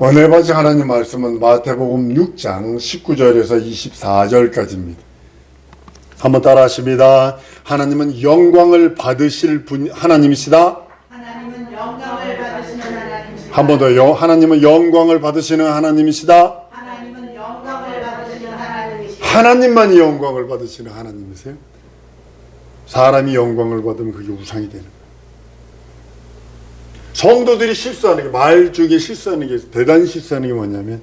오늘 받으신 하나님 말씀은 마태복음 6장 19절에서 24절까지입니다. 한번 따라 하십니다. 하나님은 영광을 받으실 분 하나님이시다. 하나님은 영광을 받으시는 하나님이시다. 한 번 더요. 하나님은 영광을 받으시는 하나님이시다. 하나님은 영광을 받으시는 하나님이시다. 하나님만이 영광을 받으시는 하나님이세요. 사람이 영광을 받으면 그게 우상이 되는 거예요. 성도들이 실수하는 게, 말 중에 실수하는 게, 대단히 실수하는 게 뭐냐면,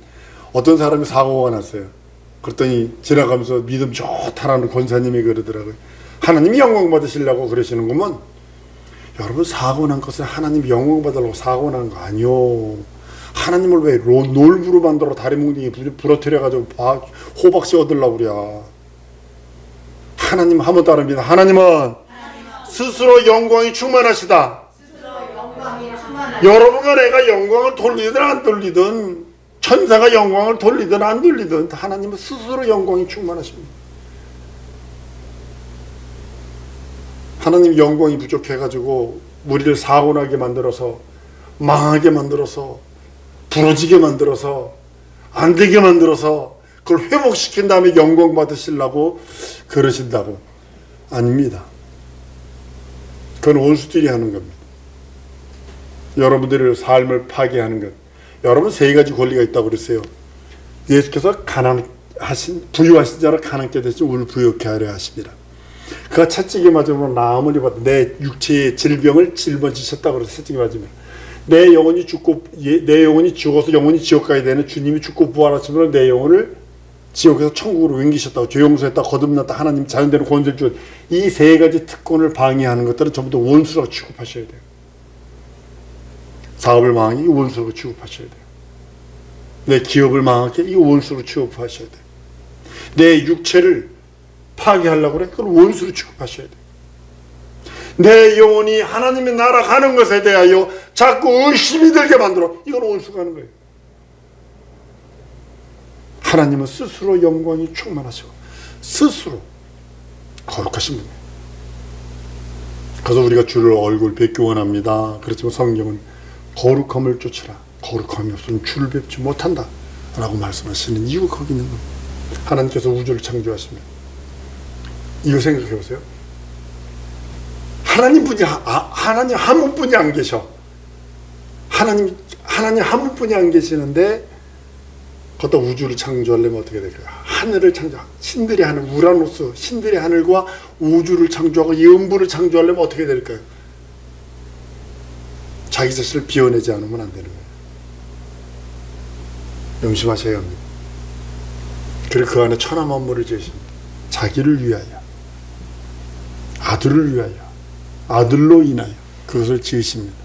어떤 사람이 사고가 났어요. 그랬더니 지나가면서 믿음 좋다라는 권사님이 그러더라고요. 하나님이 영광 받으시려고 그러시는 거면, 여러분 사고 난 것은 하나님이 영광 받으려고 사고 난 거 아니요. 하나님을 왜 놀부로 만들어 다리 뭉둥이 부러뜨려가지고 호박씨 얻으려고 그래. 하나님 한번 따릅니다. 하나님은 스스로 영광이 충만하시다. 여러분과 내가 영광을 돌리든 안 돌리든, 천사가 영광을 돌리든 안 돌리든, 하나님은 스스로 영광이 충만하십니다. 하나님 영광이 부족해가지고 우리를 사고나게 만들어서, 망하게 만들어서, 부러지게 만들어서, 안 되게 만들어서 그걸 회복시킨 다음에 영광 받으시려고 그러신다고? 아닙니다. 그건 원수들이 하는 겁니다. 여러분들의 삶을 파괴하는 것. 여러분 세 가지 권리가 있다고 그랬어요. 예수께서 부유하신 자를 가난케 대신 우리를 부유케 하려 하십니다. 그가 채찍에 맞으므로 나음을 입었다. 내 육체의 질병을 짊어지셨다고 그래서 채찍에 맞으면 내 영혼이 죽어서 영혼이 지옥 가야 되는 주님이 죽고 부활하심으로 내 영혼을 지옥에서 천국으로 옮기셨다고, 죄 용서했다, 거듭났다, 하나님 자연대로 권세를 주었다. 이 세 가지 특권을 방해하는 것들은 전부 다 원수라고 취급하셔야 돼요. 사업을 망하게 이 원수로 취급하셔야 돼요. 내 기업을 망하게 이 원수로 취급하셔야 돼요. 내 육체를 파괴하려고 그래? 그걸 원수로 취급하셔야 돼요. 내 영혼이 하나님의 나라 가는 것에 대하여 자꾸 의심이 들게 만들어. 이건 원수가 하는 거예요. 하나님은 스스로 영광이 충만하시고 스스로 거룩하신 분이에요. 그래서 우리가 주를 얼굴 뵙기 원합니다. 그렇지만 성경은 거룩함을 쫓으라. 거룩함이 없으면 주를 뵙지 못한다 라고 말씀하시는 이유가 거기 있는 겁니다. 하나님께서 우주를 창조하시면 이거 생각해 보세요. 하나님 한 분뿐이 안 계셔. 하나님 한 분뿐이 안 계시는데 걷다 우주를 창조하려면 어떻게 될까요? 하늘을 신들의 하늘, 우라노스, 신들의 하늘과 우주를 창조하고 이 음부를 창조하려면 어떻게 될까요? 자기 자신을 비워내지 않으면 안 되는 거예요. 명심하셔야 합니다. 그리고 그 안에 천하 만물을 지으십니다. 자기를 위하여, 아들을 위하여, 아들로 인하여 그것을 지으십니다.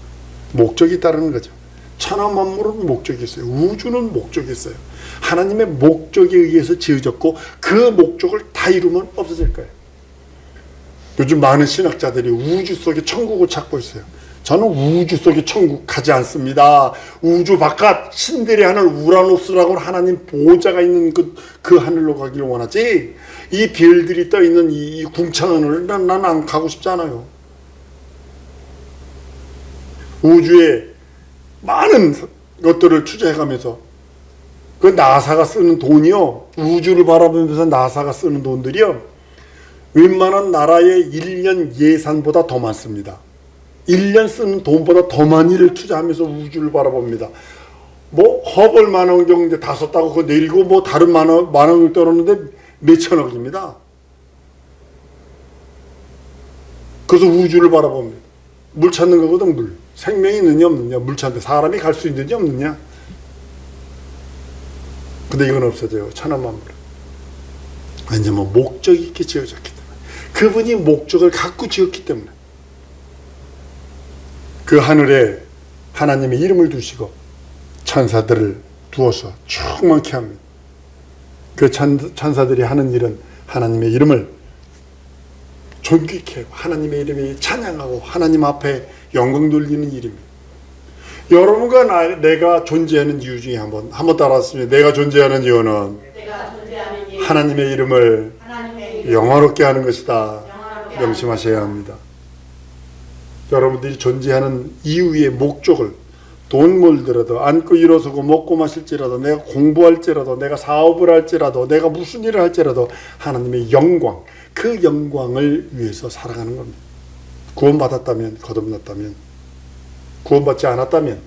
목적이 따르는 거죠. 천하 만물은 목적이 있어요. 우주는 목적이 있어요. 하나님의 목적에 의해서 지어졌고 그 목적을 다 이루면 없어질 거예요. 요즘 많은 신학자들이 우주 속에 천국을 찾고 있어요. 저는 우주 속에 천국 가지 않습니다. 우주 바깥 신들의 하늘 우라노스라고 하나님 보호자가 있는 그 하늘로 가기를 원하지, 이 별들이 떠있는 이 궁창 하늘을 난 안 가고 싶지 않아요. 우주에 많은 것들을 투자해가면서 그 나사가 쓰는 돈이요, 우주를 바라보면서 나사가 쓰는 돈들이요, 웬만한 나라의 1년 예산보다 더 많습니다. 1년 쓰는 돈보다 더 많이를 투자하면서 우주를 바라봅니다. 뭐 허벌 만원경 다 썼다고 그거 내리고 뭐 다른 만원을 떨었는데 몇천억입니다. 그래서 우주를 바라봅니다. 물 찾는 거거든. 물. 생명이 있느냐 없느냐, 물 찾는데 사람이 갈 수 있느냐 없느냐. 근데 이건 없어져요. 천하만물. 왜냐면 목적이 있게 지어졌기 때문에, 그분이 목적을 갖고 지었기 때문에. 그 하늘에 하나님의 이름을 두시고 천사들을 두어서 충만케 합니다. 그 천사들이 하는 일은 하나님의 이름을 존귀케 하고 하나님의 이름에 찬양하고 하나님 앞에 영광 돌리는 일입니다. 여러분과 내가 존재하는 이유 중에 한번 따라왔습니다. 내가 존재하는 이유는 하나님의 이름을 영화롭게 하는 것이다. 명심하셔야 합니다. 여러분들이 존재하는 이유의 목적을 돈 벌더라도 안고 일어서고 먹고 마실지라도 내가 공부할지라도 내가 사업을 할지라도 내가 무슨 일을 할지라도 하나님의 영광, 그 영광을 위해서 살아가는 겁니다. 구원받았다면, 거듭났다면, 구원받지 않았다면,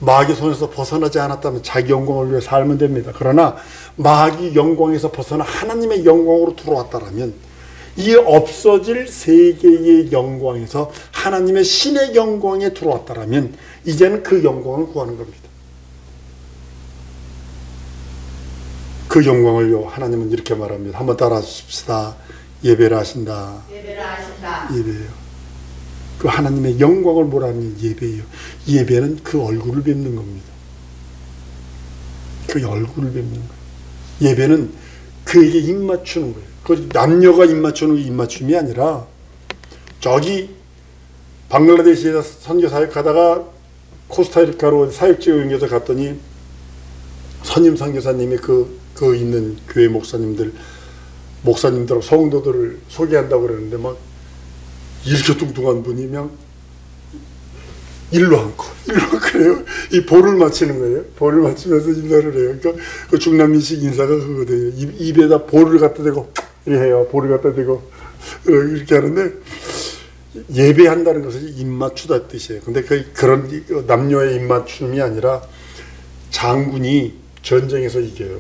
마귀 손에서 벗어나지 않았다면 자기 영광을 위해 살면 됩니다. 그러나 마귀 영광에서 벗어나 하나님의 영광으로 들어왔다면 이 없어질 세계의 영광에서 하나님의 신의 영광에 들어왔다면 이제는 그 영광을 구하는 겁니다. 그 영광을요, 하나님은 이렇게 말합니다. 한번 따라 하십시다. 예배를 하신다. 예배를 하신다. 예배예요. 그 하나님의 영광을 뭐라는 예배예요. 예배는 그 얼굴을 뵙는 겁니다. 그 얼굴을 뵙는 거예요. 예배는 그에게 입맞추는 거예요. 그 남녀가 입맞추는 게 입맞춤이 아니라 저기 방글라데시에서 선교 사역하다가 코스타리카로 사역지에 옮겨서 갔더니 선임 선교사님이 그 있는 교회 목사님들하고 성도들을 소개한다고 그러는데 막 이렇게 뚱뚱한 분이 그냥 일로 앉고 그래요. 이 볼을 맞추는 거예요. 볼을 맞추면서 인사를 해요. 그러니까 그 중남미식 인사가 그거거든요. 입에다 볼을 갖다 대고 이렇게 해요. 볼을 갖다 대고 이렇게 하는데 예배한다는 것은 입맞추다 뜻이에요. 근데 그런 남녀의 입맞춤이 아니라 장군이 전쟁에서 이겨요.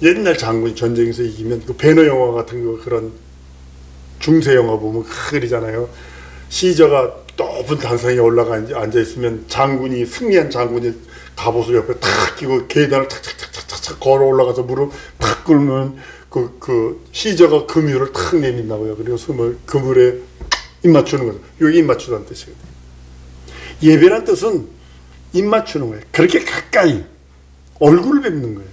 옛날 장군이 전쟁에서 이기면 그 배너 영화 같은 거 그런 중세 영화 보면 그리잖아요. 시저가 높은 단상에 올라가 앉아 있으면 장군이 승리한 장군이 갑옷을 옆에 탁 끼고 계단을 탁 걸어 올라가서 무릎 탁 꿇으면 그 시저가 그물을 탁 내민다고요. 그리고 그물에 입 맞추는 거죠. 여기 입 맞추다는 뜻이거든요. 예배란 뜻은 입 맞추는 거예요. 그렇게 가까이 얼굴을 뵙는 거예요.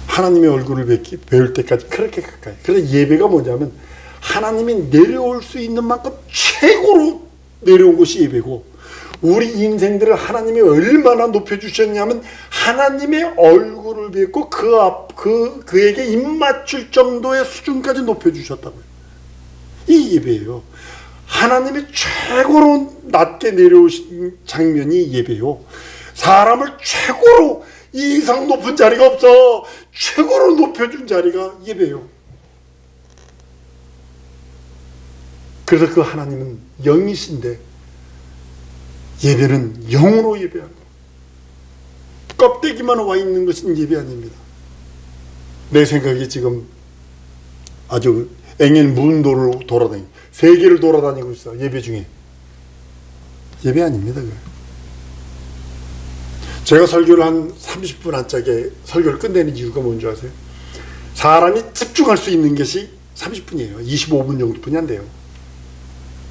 하나님의 얼굴을 배울 때까지 그렇게 가까이. 그래서 예배가 뭐냐면 하나님이 내려올 수 있는 만큼 최고로 내려온 것이 예배고, 우리 인생들을 하나님이 얼마나 높여주셨냐면 하나님의 얼굴을 뵙고 그에게 입맞출 정도의 수준까지 높여주셨다고요. 이 예배예요. 하나님이 최고로 낮게 내려오신 장면이 예배요. 사람을 최고로 이 이상 높은 자리가 없어. 최고로 높여준 자리가 예배요. 그래서 그 하나님은 영이신데 예배는 영으로 예배하는 거예요. 껍데기만 와 있는 것은 예배 아닙니다. 내 생각에 지금 아주 앵엘 무운도를 돌아다니고 세계를 돌아다니고 있어. 예배 중에. 예배 아닙니다. 그거. 제가 설교를 한 30분 안짝에 설교를 끝내는 이유가 뭔지 아세요? 사람이 집중할 수 있는 것이 30분이에요. 25분 정도뿐이 안 돼요.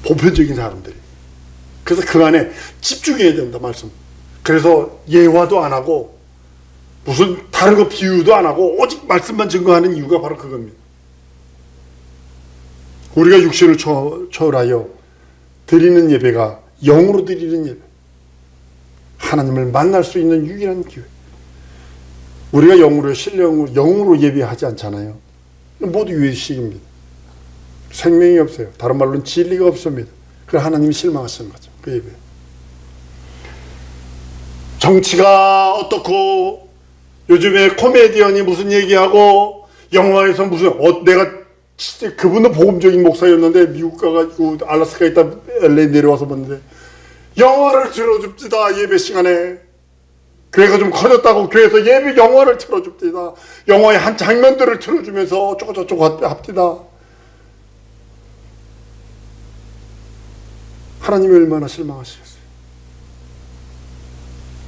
보편적인 사람들이. 그래서 그 안에 집중해야 된다 말씀. 그래서 예화도 안 하고 무슨 다른 거 비유도 안 하고 오직 말씀만 증거하는 이유가 바로 그겁니다. 우리가 육신을 초월하여 드리는 예배가 영으로 드리는 예배, 하나님을 만날 수 있는 유일한 기회. 우리가 영으로 신령으로 영으로 예배하지 않잖아요. 모두 유의식입니다. 생명이 없어요. 다른 말로는 진리가 없습니다. 그래서 하나님이 실망하시는 거죠. 그 예배. 정치가 어떻고 요즘에 코미디언이 무슨 얘기하고 영화에서 무슨 내가 진짜 그분은 복음적인 목사였는데 미국 가가지고 알래스카에 있다 LA 내려와서 봤는데 영화를 틀어줍시다. 예배 시간에 교회가 좀 커졌다고 교회에서 예배 영화를 틀어줍시다. 영화의 한 장면들을 틀어주면서 어쩌고저쩌고 합시다. 하나님이 얼마나 실망하시겠어요.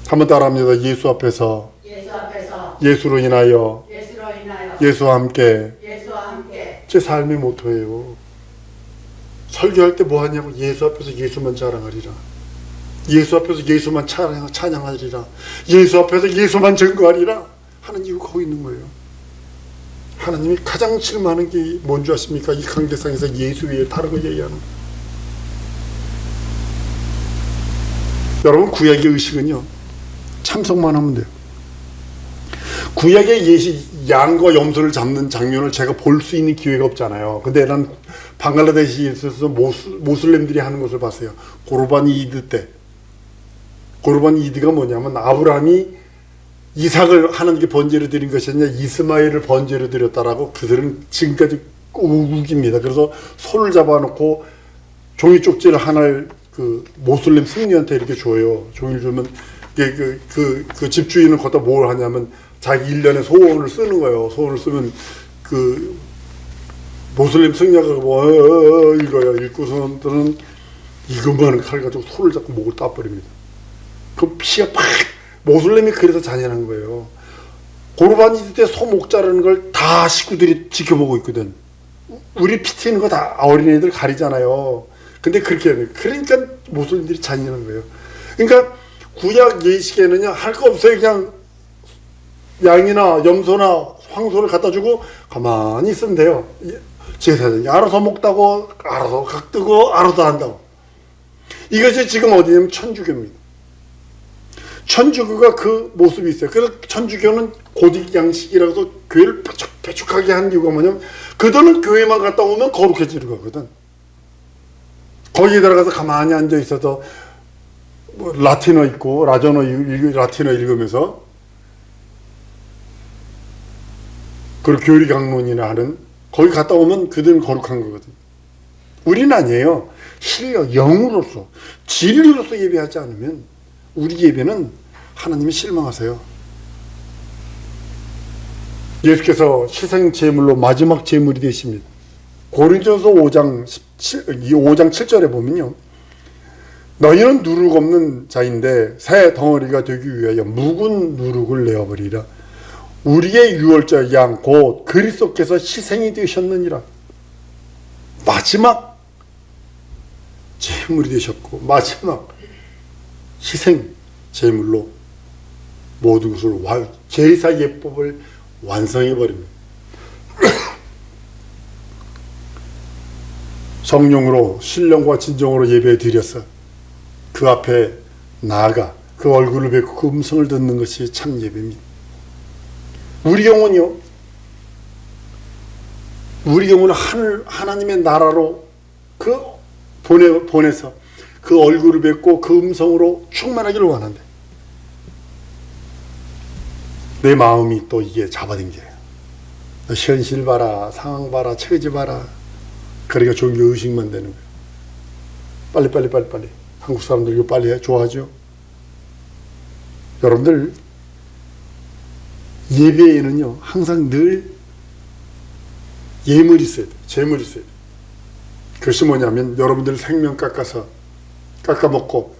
한번 따라합니다. 예수 앞에서 예수로 인하여 예수와 함께 제 삶의 모토예요. 설교할 때 뭐 하냐고. 예수 앞에서 예수만 자랑하리라. 예수 앞에서 예수만 찬양하리라. 예수 앞에서 예수만 증거하리라 하는 이유가 거기 있는 거예요. 하나님이 가장 실망하는 게 뭔지 아십니까? 이 강대상에서 예수 외에 다른 거 얘기하는 거예요. 여러분, 구약의 의식은요 참석만 하면 돼요. 구약의 양과 염소를 잡는 장면을 제가 볼 수 있는 기회가 없잖아요. 근데 난 방글라데시에 있어서 모슬렘들이 하는 것을 봤어요. 고르반 이드 때. 고르반 이드가 뭐냐면 아브라함이 이삭을 하나님께 번제로 드린 것이 아니라 이스마엘을 번제로 드렸다라고 그들은 지금까지 우깁니다. 그래서 손을 잡아놓고 종이 쪽지를 하나를 그 모슬렘 승려한테 이렇게 줘요. 종이를 주면 그 집주인은 거기다 뭘 하냐면 자기 일련의 소원을 쓰는 거예요. 소원을 쓰면 그 모슬렘 승려가 뭐 이거야. 읽고서는 이것만한 칼 가지고 손을 잡고 목을 따버립니다. 그 피가 팍 모슬렘이 그래서 잔인한 거예요. 고르반 이드 때 소 목 자르는 걸 다 식구들이 지켜보고 있거든. 우리 피 튀는 거 다 어린애들 가리잖아요. 근데 그렇게 해야 돼요. 그러니까 모슬렘들이 잔인한 거예요. 그러니까 구약 예식에는요 할 거 없어요. 그냥 양이나 염소나 황소를 갖다 주고 가만히 있으면 돼요. 제사장이 알아서 먹다고, 알아서 각뜨고, 알아서 한다고. 이것이 지금 어디냐면 천주교입니다. 천주교가 그 모습이 있어요. 그래서 천주교는 고딕 양식이라고 해서 교회를 배축하게 한 이유가 뭐냐면 그들은 교회만 갔다 오면 거룩해지는 거거든. 거기에 들어가서 가만히 앉아 있어서 뭐 라틴어 읽고 라틴어 읽으면서 그리고 교리 강론이나 하는 거기 갔다 오면 그들은 거룩한 거거든. 우리는 아니에요. 실력, 영으로서 진리로서 예배하지 않으면 우리 예배는 하나님이 실망하세요. 예수께서 희생 제물로 마지막 제물이 되십니다. 고린도서 5장 7절에 보면요. 너희는 누룩 없는 자인데 새 덩어리가 되기 위하여 묵은 누룩을 내어버리라. 우리의 유월절 양 곧 그리스도께서 희생이 되셨느니라. 마지막 제물이 되셨고 마지막 희생 제물로 모든 것을 제사 예법을 완성해 버립니다. 성령으로 신령과 진정으로 예배 드려서 그 앞에 나아가 그 얼굴을 뵙고 그 음성을 듣는 것이 참 예배입니다. 우리 영혼이요. 우리 영혼을 하나님의 나라로 보내서 그 얼굴을 뵙고 그 음성으로 충만하기를 원한대. 내 마음이 또 이게 잡아당겨요. 현실 봐라, 상황 봐라, 처지 봐라. 그러니까 종교 의식만 되는 거예요. 빨리. 한국 사람들 이거 빨리 좋아하죠? 여러분들 예배에는요 항상 늘 예물이 있어야 돼요. 재물이 있어야 돼요. 그것이 뭐냐면 여러분들 생명 깎아먹고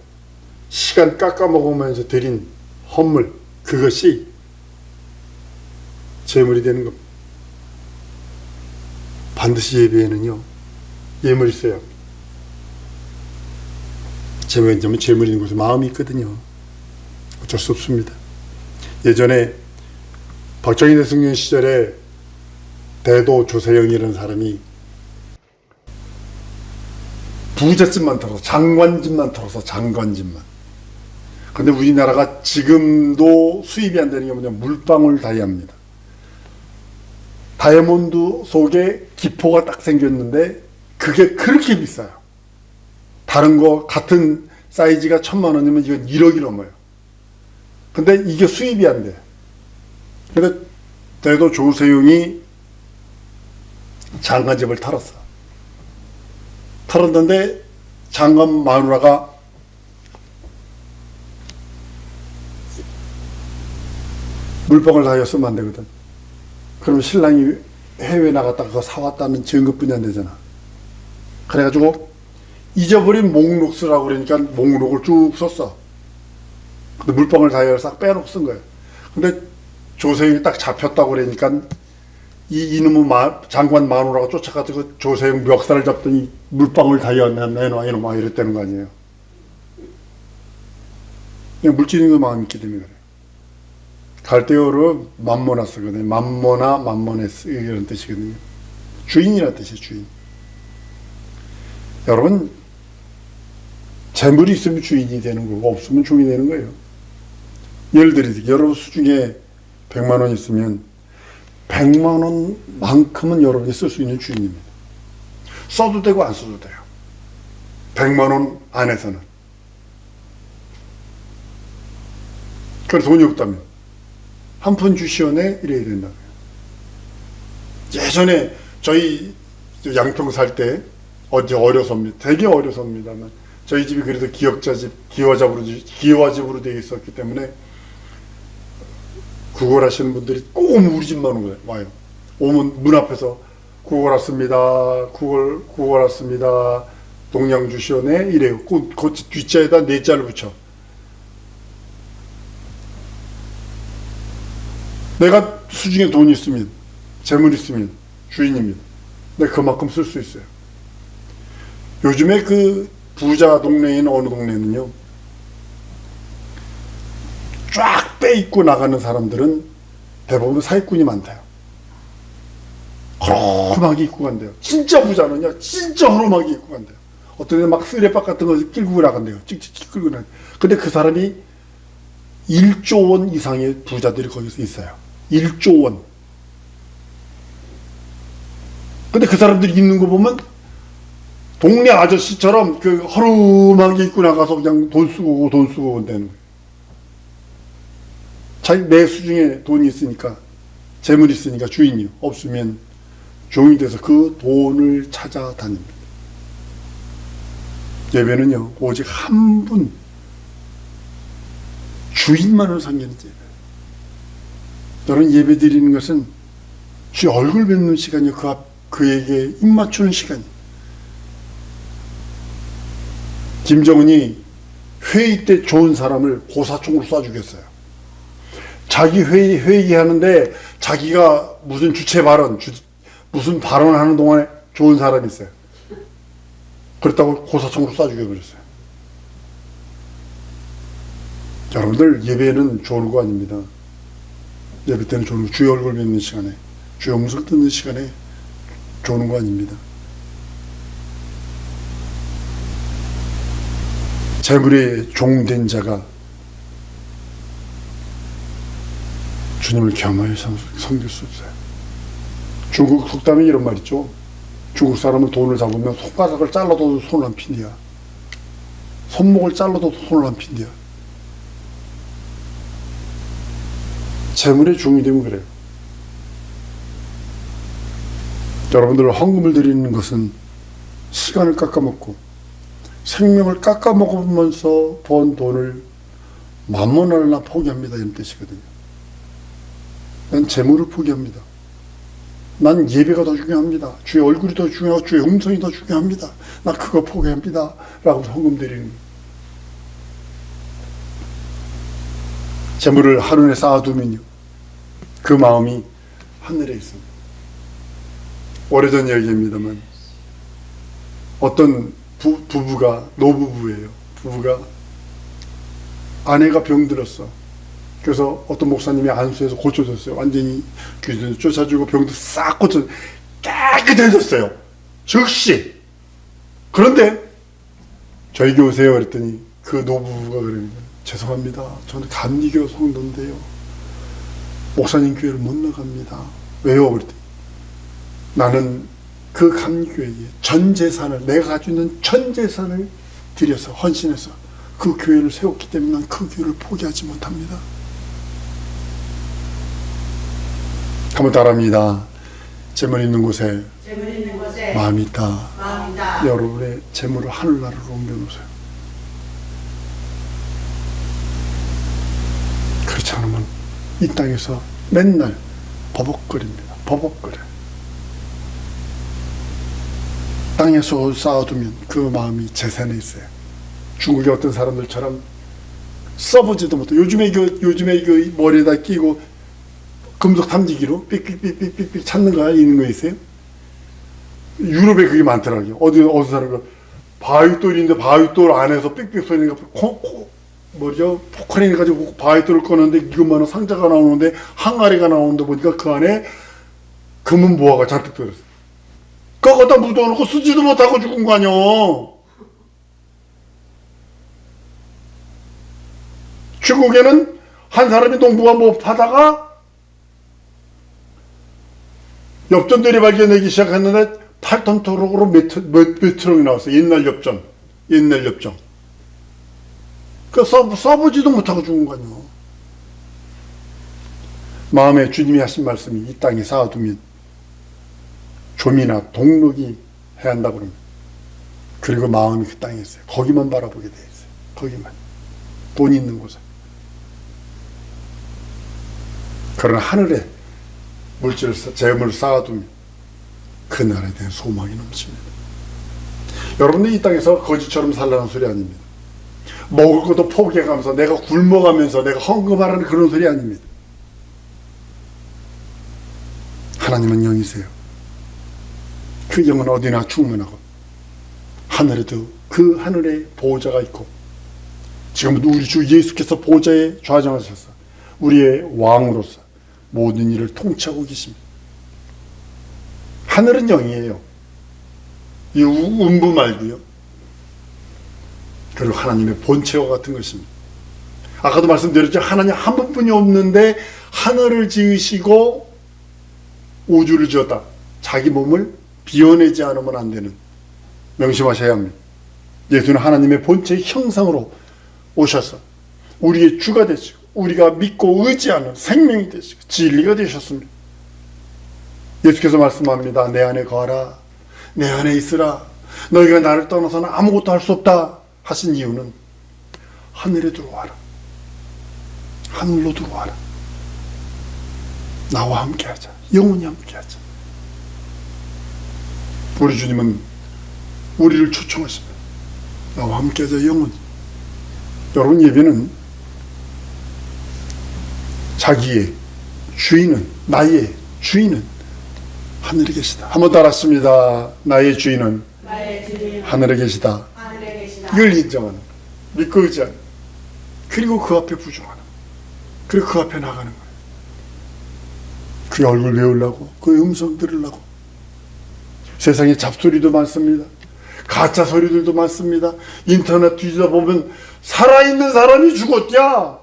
시간 깎아먹으면서 드린 헌물, 그것이 재물이 되는 겁니다. 반드시 예배에는요 예물이 있어요. 왜냐면 재물이 있는 곳에 마음이 있거든요. 어쩔 수 없습니다. 예전에 박정희 대통령 시절에 대도 조세영이라는 사람이 부잣집만 털어서 장관집만 근데 우리나라가 지금도 수입이 안 되는 게 뭐냐면 물방울 다이아입니다. 다이아몬드 속에 기포가 딱 생겼는데 그게 그렇게 비싸요. 다른 거 같은 사이즈가 1,000,000원이면 이건 1억이 넘어요. 근데 이게 수입이 안 돼. 근데 대도 조세용이 장관집을 털었는데 장관 마누라가 물방울 다이아 쓰면 안 되거든. 그러면 신랑이 해외 나갔다가 그거 사왔다는 증거뿐이 안 되잖아. 그래가지고 잊어버린 목록 쓰라고 그러니까 목록을 쭉 썼어. 근데 물방울 다이아를 싹 빼놓고 쓴 거예요. 근데 조세영이 딱 잡혔다고 그러니까 이놈의 장관 마누라가 쫓아가지고 조세영 멱살을 잡더니 물방울 다이아 내놔 이놈아 이랬다는 거 아니에요. 그냥 물질인 마음이 있기 때문에 그래요. 갈대어로 맘모나 쓰거든요. 맘모네스 이런 뜻이거든요. 주인이라는 뜻이에요. 주인. 여러분 재물이 있으면 주인이 되는 거고 없으면 종이 되는 거예요. 예를 들어서 여러분 수중에 100만 원 있으면 100만 원만큼은 여러분이 쓸 수 있는 주인입니다. 써도 되고 안 써도 돼요. 100만 원 안에서는. 그래서 돈이 없다면 한 푼 주시오네 이래야 된다고요. 예전에 저희 양평 살 때 어제 어려서입니다. 되게 어려서입니다만 저희 집이 그래도 기와집으로 되어 있었기 때문에 구걸하시는 분들이 꼭 우리 집만 와요. 오면 문 앞에서 구걸 왔습니다. 구걸 왔습니다. 동양 주시오네 이래요. 그 뒷자에다 네 자를 붙여. 내가 수중에 돈이 있으면, 재물이 있으면 주인입니다. 내가 그만큼 쓸 수 있어요. 요즘에 그 부자 동네인 어느 동네는요, 쫙 빼입고 나가는 사람들은 대부분 사기꾼이 많대요. 허름하게 입고 간대요. 진짜 부자는요, 진짜 허름하게 입고 간대요. 어떤 애는 막 쓰레박 같은 거 끌고 나간대요. 찍찍찍 끌고 나간대요. 근데 그 사람이 1조 원 이상의 부자들이 거기서 있어요. 1조 원. 근데 그 사람들이 입는 거 보면 동네 아저씨처럼 그 허름하게 입고 나가서 그냥 돈 쓰고 온다는 거예요. 자기 내 수중에 돈이 있으니까, 재물이 있으니까 주인이 없으면 종이 돼서 그 돈을 찾아다닙니다. 예배는요, 오직 한 분, 주인만을 섬기는 예배. 여러분, 예배 드리는 것은 주의 얼굴 뵙는 시간이요. 그에게 입 맞추는 시간이에요. 김정은이 회의 때 좋은 사람을 고사총으로 쏴 죽였어요. 자기 회의하는데 자기가 무슨 무슨 발언하는 동안에 좋은 사람이 있어요. 그렇다고 고사총으로 쏴 죽여버렸어요. 여러분들, 예배는 좋은 거 아닙니다. 예배 때는 좋은 거, 주의 얼굴 뵙는 시간에, 주의 음성 듣는 시간에 좋은 거 아닙니다. 재물의 종된 자가 주님을 겸하여 섬길 수 없어요. 중국 속담에 이런 말 있죠. 중국 사람은 돈을 잡으면 손가락을 잘라도 손을 안 핀디야. 손목을 잘라도 손을 안 핀디야. 재물의 종이 되면 그래요. 여러분들, 헌금을 드리는 것은 시간을 깎아먹고 생명을 깎아먹으면서 번 돈을 만몬하나 포기합니다, 이런 뜻이거든요. 난 재물을 포기합니다. 난 예배가 더 중요합니다. 주의 얼굴이 더 중요하고 주의 음성이 더 중요합니다. 나 그거 포기합니다. 라고 헌금 드리는 거예요. 재물을 하늘에 쌓아두면요, 그 마음이 하늘에 있습니다. 오래전 이야기입니다만 어떤 부부가, 노부부예요. 부부가 아내가 병들었어. 그래서 어떤 목사님이 안수해서 고쳐줬어요. 완전히 귀신을 쫓아주고 병도 싹 고쳐 깨끗해졌어요. 즉시. 그런데 저희 교회 오세요 그랬더니 그 노부부가 그럽니다. 죄송합니다. 저는 감리교 성도인데요, 목사님 교회를 못 나갑니다. 왜요? 그랬더니 나는 그 감리교회에 전 재산을, 내가 가지고 있는 전 재산을 들여서 헌신해서 그 교회를 세웠기 때문에 난 그 교회를 포기하지 못합니다. 한번 따라합니다. 재물 있는 곳에 마음이 있다. 여러분의 재물을 하늘나라로 옮겨놓으세요. 그렇지 않으면 이 땅에서 맨날 버벅거립니다. 버벅거려. 땅에서 쌓아두면 그 마음이 재산에 있어요. 중국의 어떤 사람들처럼 써보지도 못해. 요즘에 그 머리에다 끼고 금속 탐지기로 삑삑삑삑삑 찾는 거 있는 거 있어요? 유럽에 그게 많더라고요. 어디서 사는 거, 바위돌인데 바위돌 안에서 삑삑 소리가 포크레인 가지고 바위돌을 꺼내는데 이것만한 상자가 나오는데 항아리가 나오는데 보니까 그 안에 금은 보화가 잔뜩 들었어요. 그거 갖다 묻어놓고 쓰지도 못하고 죽은 거 아니야. 중국에는 한 사람이 농부가 뭐 하다가 엽전들이 발견되기 시작했는데 8톤 트럭으로 몇 트럭이 나왔어요. 옛날 엽전. 그 써보지도 못하고 죽은 거요. 마음에 주님이 하신 말씀이 이 땅에 쌓아두면 조미나 동록이 해야 한다고 그럽니다. 그리고 마음이 그 땅에 있어요. 거기만 바라보게 돼 있어요. 거기만. 돈 있는 곳에. 그러나 하늘에 재물을 쌓아두면 그 나라에 대한 소망이 넘칩니다. 여러분들 이 땅에서 거지처럼 살라는 소리 아닙니다. 먹을 것도 포기해가면서 내가 굶어가면서 내가 헌금하라는 그런 소리 아닙니다. 하나님은 영이세요. 그 영은 어디나 충만하고 하늘에도 그 하늘에 보호자가 있고 지금도 우리 주 예수께서 보호자에 좌정하셔서 우리의 왕으로서 모든 일을 통치하고 계십니다. 하늘은 영이에요. 이 음부 말고요. 그리고 하나님의 본체와 같은 것입니다. 아까도 말씀드렸죠. 하나님 한 분뿐이 없는데 하늘을 지으시고 우주를 지었다. 자기 몸을 비워내지 않으면 안 되는, 명심하셔야 합니다. 예수는 하나님의 본체의 형상으로 오셔서 우리의 주가 되시고 우리가 믿고 의지하는 생명이 되시고 진리가 되셨습니다. 예수께서 말씀합니다. 내 안에 거하라. 내 안에 있으라. 너희가 나를 떠나서는 아무것도 할 수 없다 하신 이유는 하늘에 들어와라. 하늘로 들어와라. 나와 함께하자. 영원히 함께하자. 우리 주님은 우리를 초청하십니다. 나와 함께하자. 영원히. 여러분, 예배는 자기의 주인은, 나의 주인은 하늘에 계시다. 한번 따라했습니다. 나의 주인은 하늘에 계시다. 이걸 인정하는, 믿고 의지하는, 그리고 그 앞에 부정하는, 그리고 그 앞에 나가는 거예요. 그의 얼굴 배우려고, 그의 음성 들으려고. 세상에 잡소리도 많습니다. 가짜 소리들도 많습니다. 인터넷 뒤지다 보면 살아있는 사람이 죽었냐?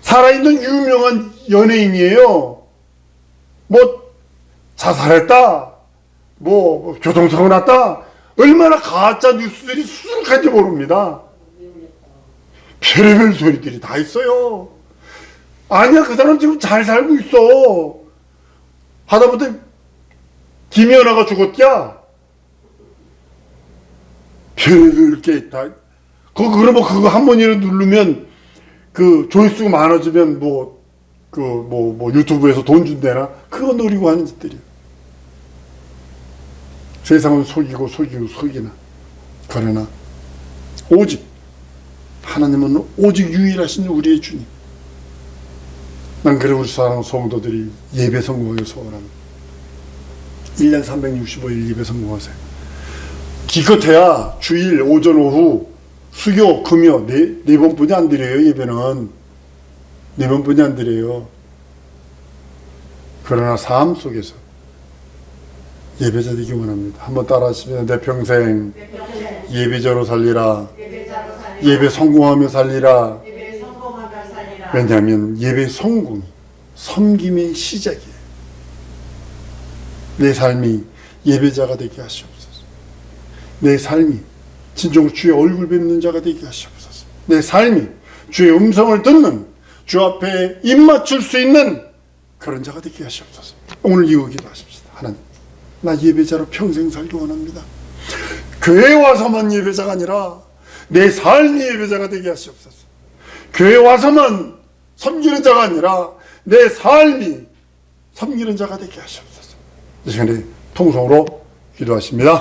살아있는 유명한 연예인이에요. 뭐 자살했다, 뭐 교통사고 났다. 얼마나 가짜 뉴스들이 수두룩한지 모릅니다. 별의별 소리들이 다 있어요. 아니야, 그 사람 지금 잘 살고 있어. 하다못해 김연아가 죽었냐? 별의별 게 있다. 그러면 그거 한 번이라도 누르면 그 조회수가 많아지면 유튜브에서 돈 준대나? 그거 노리고 하는 짓들이에요. 세상은 속이나. 그러나 오직 하나님은 오직 유일하신 우리의 주님. 난 그래 우리 사랑하는 성도들이 예배 성공하길 소원합니다. 1년 365일 예배 성공하세요. 기껏해야 주일 오전 오후 수요 금요 네 번뿐이 안 드려요. 예배는 4번뿐이 안 드려요. 그러나 삶 속에서 예배자 되기 원합니다. 한번 따라 하시면 내 평생 예배자로 살리라. 예배 성공하며 살리라. 왜냐하면 예배 성공이 섬김의 시작이에요. 내 삶이 예배자가 되게 하시옵소서. 내 삶이 진정으로 주의 얼굴 뵙는 자가 되게 하시옵소서. 내 삶이 주의 음성을 듣는, 주 앞에 입 맞출 수 있는 그런 자가 되게 하시옵소서. 오늘 이거 기도하십시다. 하나님, 나 예배자로 평생 살기 원합니다. 교회 와서만 예배자가 아니라 내 삶이 예배자가 되게 하시옵소서. 교회 와서만 섬기는 자가 아니라 내 삶이 섬기는 자가 되게 하시옵소서. 이 시간에 통성으로 기도하십니다.